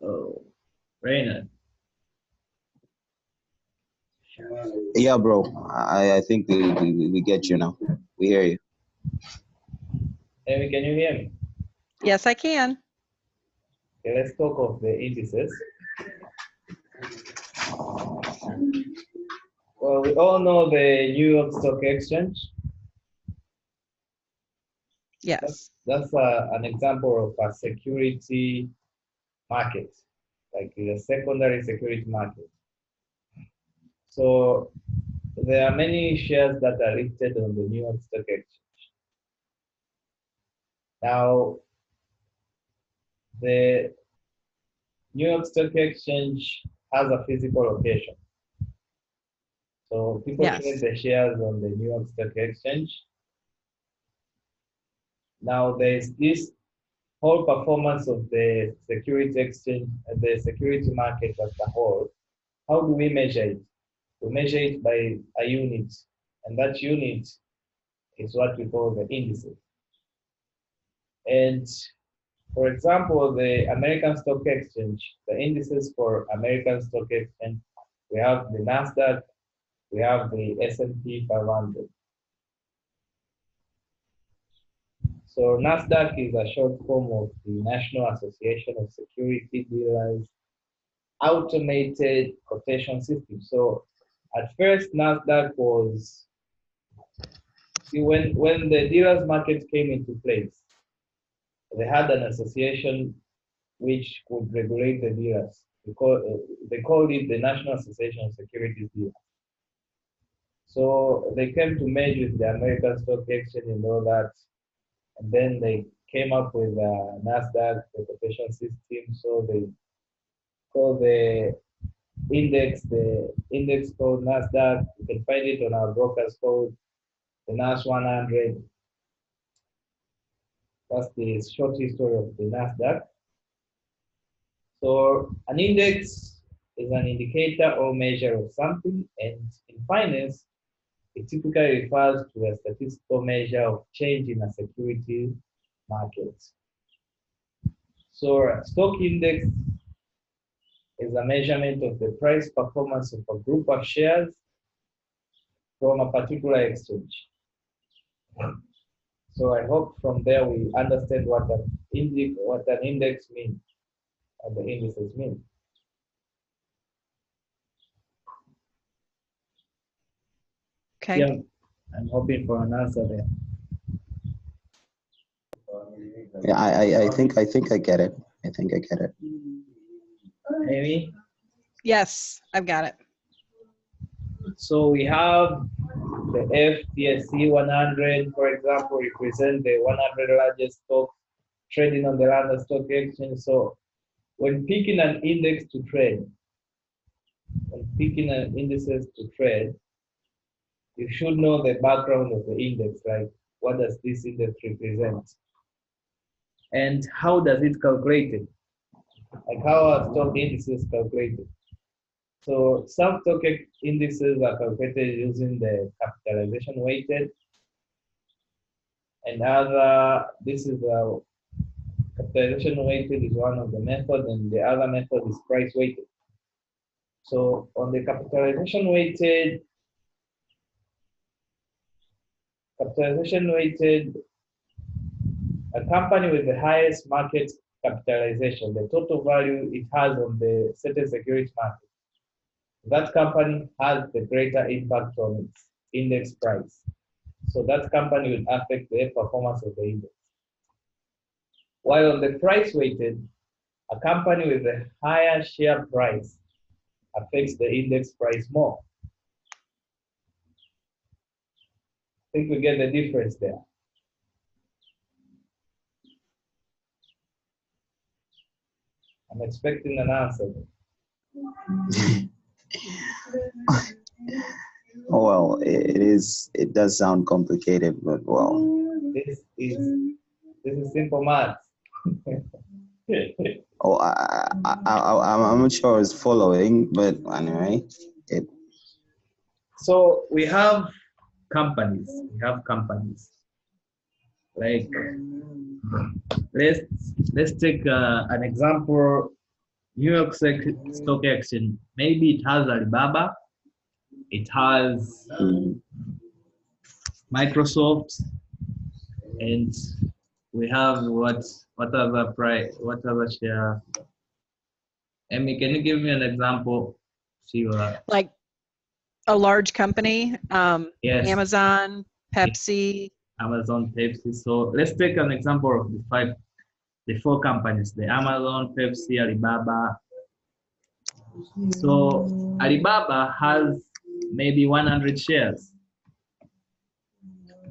Oh, Reynard. Yeah, bro. I think we get you now. We hear you. Amy, can you hear me? Yes, I can. Okay, let's talk of the indices. Well, we all know the New York Stock Exchange. Yes. That's an example of a security market, like a secondary security market. So there are many shares that are listed on the New York Stock Exchange. Now, the New York Stock Exchange has a physical location. So people Yes. trade the shares on the New York Stock Exchange. Now there's this whole performance of the security exchange, the security market as a whole. How do we measure it? We measure it by a unit, and that unit is what we call the indices. And for example, the American Stock Exchange, the indices for American Stock Exchange, we have the NASDAQ, we have the S&P 500. So NASDAQ is a short form of the National Association of Security Dealers Automated Quotation System. So at first, NASDAQ was, see, when the dealers market came into place, they had an association which could regulate the dealers. They called it the National Association of Securities Dealers. So they came to merge with the American Stock Exchange and all that. And then they came up with NASDAQ, the quotation system. So they call the index code NASDAQ. You can find it on our broker's code, the NAS 100. That's the short history of the NASDAQ. So an index is an indicator or measure of something, and in finance, it typically refers to a statistical measure of change in a security market. So a stock index is a measurement of the price performance of a group of shares from a particular exchange. So I hope from there we understand what an index means and the indices mean. Okay. Yeah, I'm hoping for an answer there. Yeah, I think I get it. I think I get it. Amy? Yes, I've got it. So we have the FTSE 100, for example, represent the 100 largest stocks trading on the London Stock Exchange. So when picking an index to trade, when picking an indices to trade, you should know the background of the index, like what does this index represent? And how does it calculate it? Like how are stock indices calculated? So some stock indices are calculated using the capitalization weighted, and capitalization weighted is one of the methods, and the other method is price weighted. So on the capitalization weighted, a company with the highest market capitalization, the total value it has on the certain security market, that company has the greater impact on its index price. So that company will affect the performance of the index. While on the price weighted, a company with a higher share price affects the index price more. I think we get the difference there. I'm expecting an answer. Oh, well, it does sound complicated, but well. This is simple math. Oh, I'm not sure it's following, but anyway. So we have companies. Like let's take an example New York Stock Exchange, maybe it has Alibaba, it has Microsoft, and we have what other price, what other share? Emmy, can you give me an example? See what? Like a large company, Yes, Amazon, Pepsi. Amazon, Pepsi. So let's take an example of the four companies: the Amazon, Pepsi, Alibaba. So Alibaba has maybe 100 shares,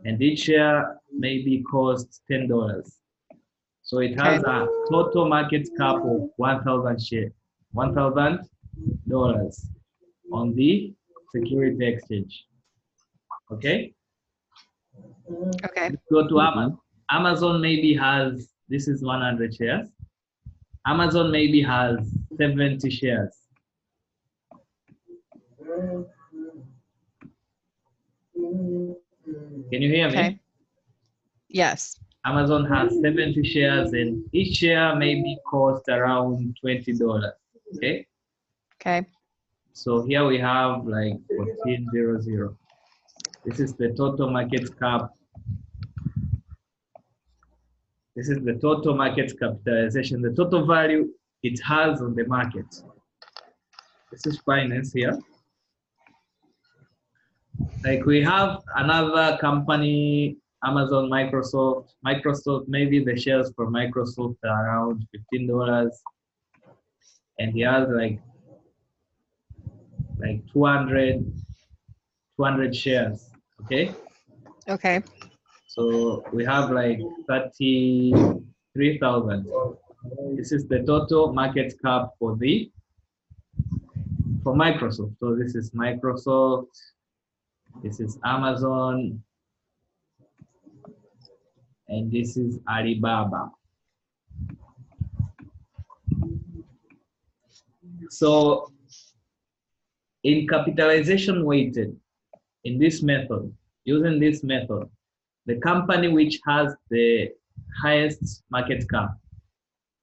and each share maybe costs $10. So it has a total market cap of 1,000 share, $1,000 on the security exchange. Okay. Okay. Let's go to Amazon. Amazon maybe has, this is 100 shares. Amazon maybe has 70 shares. Can you hear me? Okay. Yes. Amazon has 70 shares and each share maybe cost around $20. Okay. Okay. So here we have like 1400. This is the total market cap. This is the total market capitalization, the total value it has on the market. This is finance here. Like we have another company, Amazon, Microsoft. Microsoft, maybe the shares for Microsoft are around $15, and he has like 200 shares. Okay. Okay. So we have like 33,000. This is the total market cap for Microsoft. So this is Microsoft. This is Amazon. And this is Alibaba. So in capitalization weighted, in this method, using this method, the company which has the highest market cap,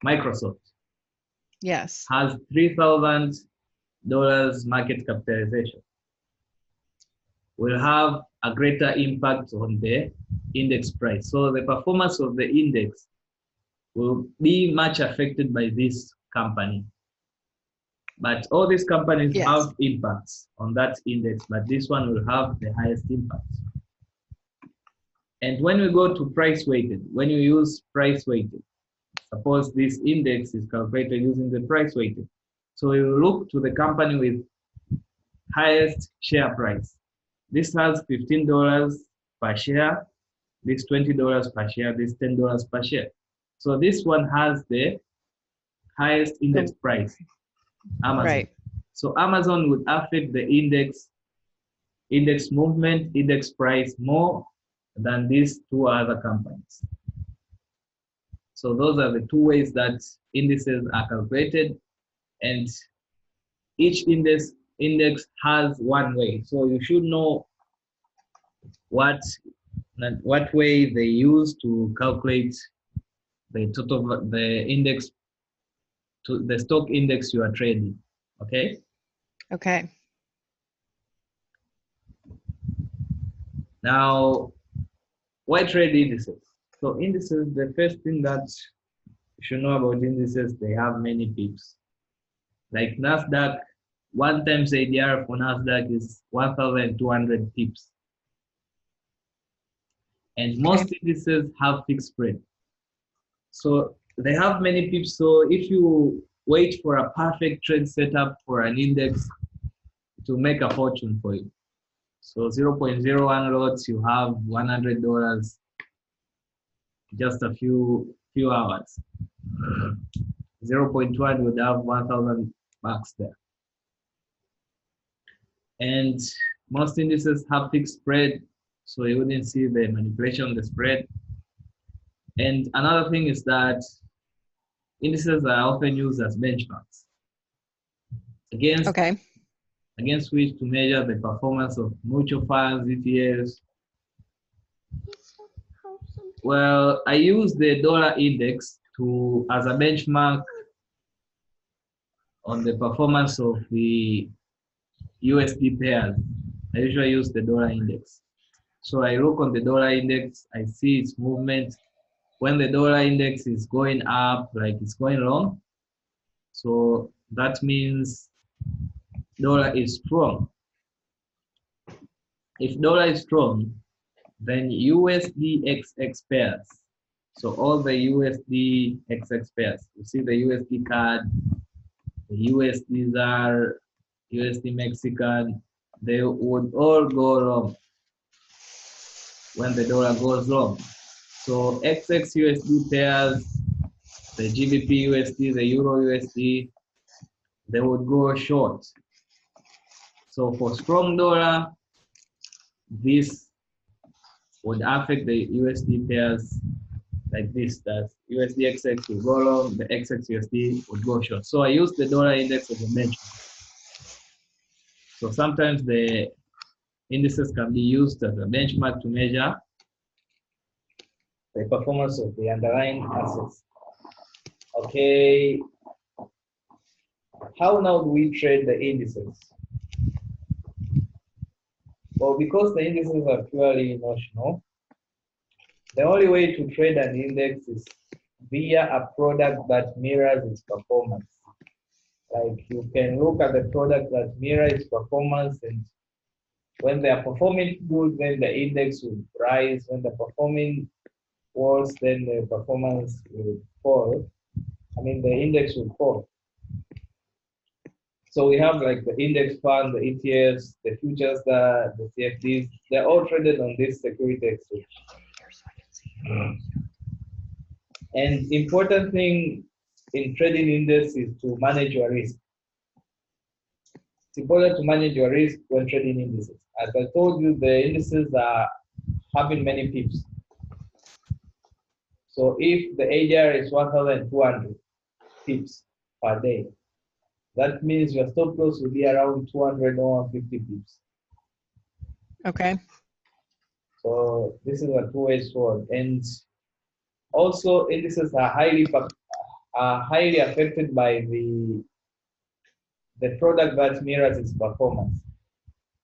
Microsoft, Yes. has $3,000 market capitalization, will have a greater impact on the index price. So the performance of the index will be much affected by this company. But all these companies have impacts on that index, but this one will have the highest impact. And when we go to price weighted, when you use price weighted, suppose this index is calculated using the price weighted. So we will look to the company with highest share price. This has $15 per share, this $20 per share, this $10 per share. So this one has the highest index price, Amazon. Right. So Amazon would affect the index movement, index price more than these two other companies. So those are the two ways that indices are calculated, and each index has one way. So you should know what way they use to calculate the index, to the stock index you are trading. Okay. Okay. Now, why trade indices? So indices, the first thing that you should know about indices, they have many pips. Like NASDAQ, 1 times ADR for NASDAQ is 1,200 pips. And most indices have fixed spread. So they have many pips. So if you wait for a perfect trade setup for an index to make a fortune for you. So 0.01 lots, you have $100, just a few hours. 0.1 would have 1,000 bucks there. And most indices have fixed spread, so you wouldn't see the manipulation of the spread. And another thing is that indices are often used as benchmarks against which to measure the performance of mutual funds, ETFs. Well, I use the dollar index as a benchmark on the performance of the USD pairs. I usually use the dollar index. So I look on the dollar index, I see its movement. When the dollar index is going up, like it's going long, so that means dollar is strong. If dollar is strong, then USD XX pairs. So all the USD XX pairs, you see the USD CAD, the USD ZAR, USD Mexican, they would all go long when the dollar goes long. So XX USD pairs, the GBP USD, the Euro USD, they would go short. So for strong dollar, this would affect the USD pairs like this, that USD XX will go long, the XX USD would go short. So I use the dollar index as a benchmark. So sometimes the indices can be used as a benchmark to measure the performance of the underlying assets. Okay, how now do we trade the indices? Well, because the indices are purely notional, the only way to trade an index is via a product that mirrors its performance. Like you can look at the product that mirrors its performance, and when they are performing good, then the index will rise. When they're performing worse, then the performance will fall. I mean, the index will fall. So we have like the index fund, the ETFs, the futures, the CFDs, they're all traded on this security exchange. And important thing in trading index is to manage your risk. It's important to manage your risk when trading indices. As I told you, the indices are having many pips. So if the ADR is 1,200 pips per day, that means your stop loss will be around 200 or 150 pips. Okay. So this is a two-way sword. And also indices are highly affected by the product that mirrors its performance.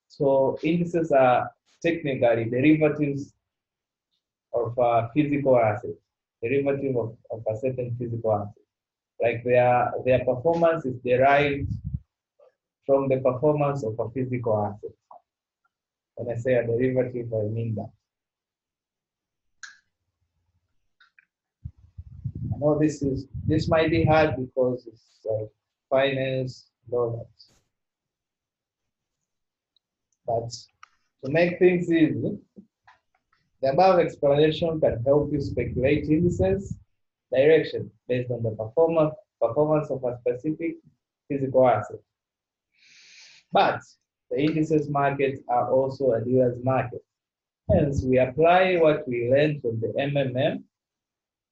So indices are technically derivatives of a physical asset, derivative of a certain physical asset. Like their performance is derived from the performance of a physical asset. When I say a derivative, I mean that. I know this might be hard because it's finance, dollars. But to make things easy, the above explanation can help you speculate indices direction based on the performance of a specific physical asset. But the indices markets are also a dealer's market. Hence, we apply what we learned on the MMM.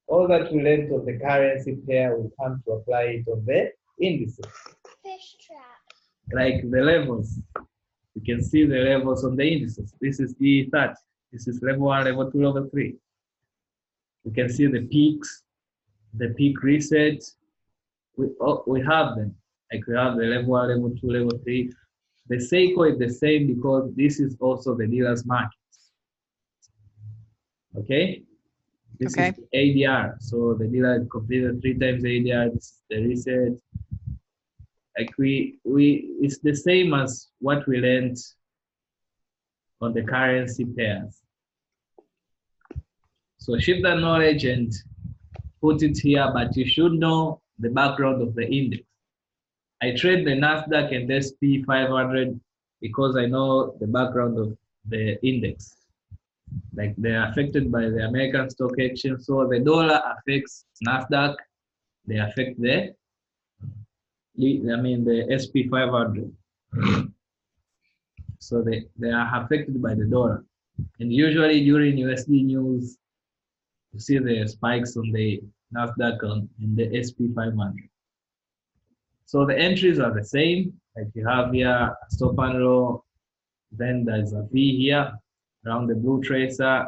All that we learned on the currency pair, we come to apply it on the indices. Fish trap. Like the levels. You can see the levels on the indices. This is D30. This is level 1, level 2, level 3. You can see the peaks, the peak reset. We have them. Like we have the level 1, level 2, level 3. The Seiko is the same because this is also the dealer's market. Okay? This is the ADR. So the dealer completed 3 times ADR. This is the reset. Like it's the same as what we learned on the currency pairs. So shift that knowledge and put it here, but you should know the background of the index. I trade the NASDAQ and SP 500 because I know the background of the index. Like they're affected by the American Stock Exchange. So the dollar affects NASDAQ, they affect the SP 500. So they are affected by the dollar. And usually during USD news, you see the spikes on the NASDAQ and the SP 500. So the entries are the same. Like you have here a stop and low, then there's a V here around the blue tracer,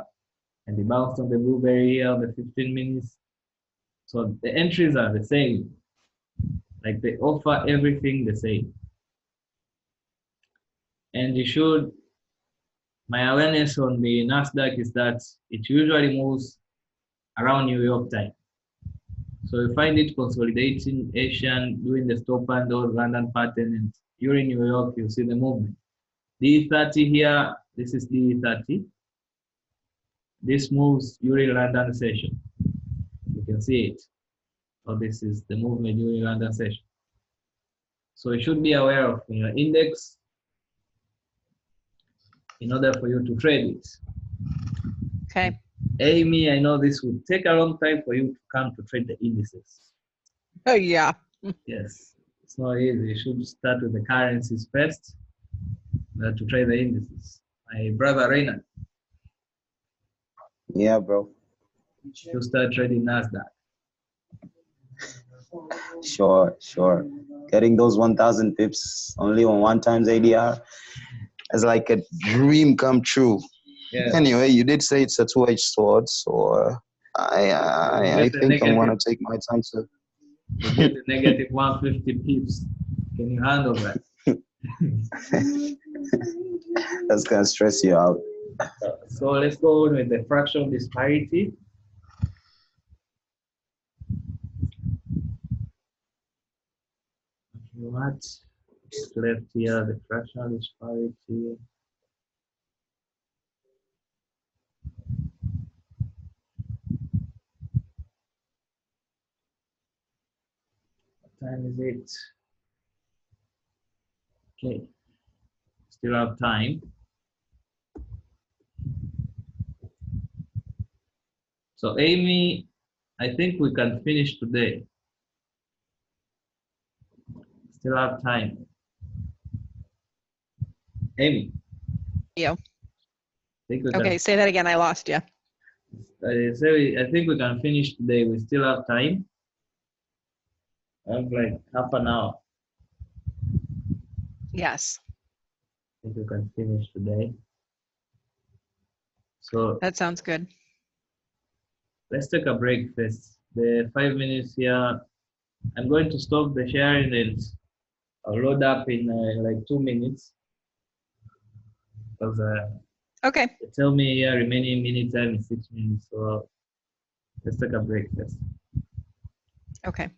and the bounce on the blueberry here on the 15 minutes. So the entries are the same. Like they offer everything the same. And you should, my awareness on the NASDAQ is that it usually moves around New York time. So you find it consolidating Asian, doing the stop and or London pattern, and you're in New York, you see the movement. D30 here, this is D30. This moves during London session. You can see it. So this is the movement during London session. So you should be aware of your index in order for you to trade it. Okay. Amy, I know this will take a long time for you to come to trade the indices. Oh, yeah. Yes, it's not easy. You should start with the currencies first to trade the indices. My brother Reynard, Yeah, bro. you start trading NASDAQ. Sure. Getting those 1,000 pips only on 1 times ADR is like a dream come true. Yes. Anyway, you did say it's a two-edged sword, so I think I'm gonna take my time to. You get the negative 150 pips. Can you handle that? That's gonna stress you out. So let's go on with the fractional disparity. What's left here? The fractional disparity. What time is it? Okay, still have time. So Amy, I think we can finish today. Still have time. Amy. Yeah. Okay, say that again. I lost you. I think we can finish today. We still have time. I have like half an hour. Yes. I think we can finish today. So that sounds good. Let's take a break first. The 5 minutes here. I'm going to stop the sharing and I'll load up in like 2 minutes. Because okay. They tell me here remaining minute time is 6 minutes. So let's take a break first. Okay.